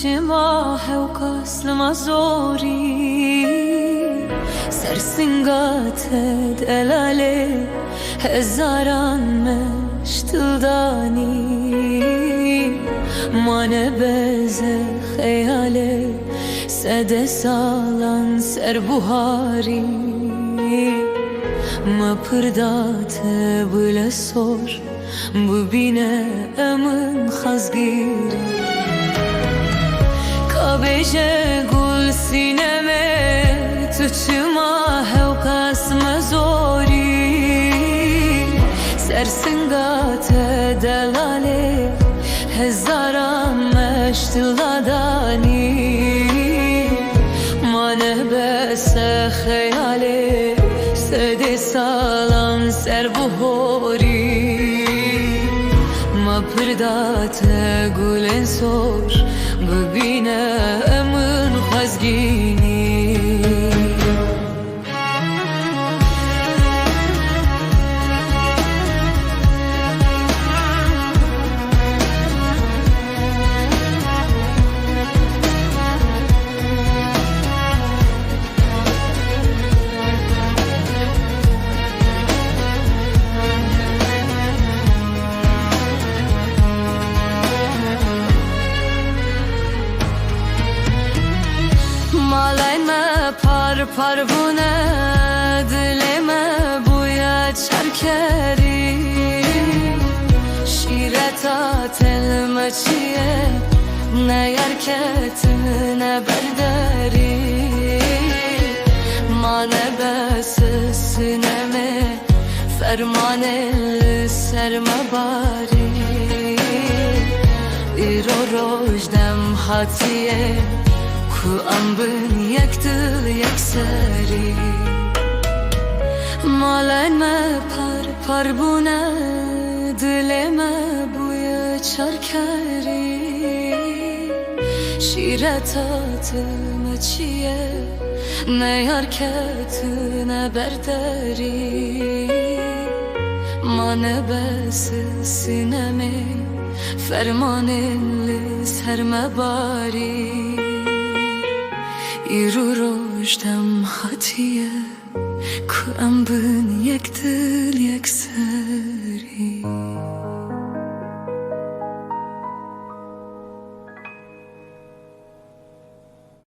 چما هوکاس لمزوری سرسنگات دلاله هزاران مشتلدانی مانه بزه خیاله سده سالان سر بوهاری ما پردات بله سور ببینه امن خزگیری کابجه گل سینمه تو چما هوکاس مزوری سرسنگات دلاله هزاران مشتلدانی مانه بس خیاله سده سالان سر بهاری ما پردات گلن سور ببینه امن خزگینی پروونه دلمه بویا چرکری شیرتا تلمه چیه نه یرکت نه برداری مانه بس سنمه فرمانه سرمه باری ایرو روشدم حتیه ku ambın yaktı yaksari malenme par buna dileme buya çarkari şiretatı çiye ne yarkatı ne berdari mane besi sinemi fermanenli serme bari ایرو روشدم حتیه که ام بین یک دل یک سری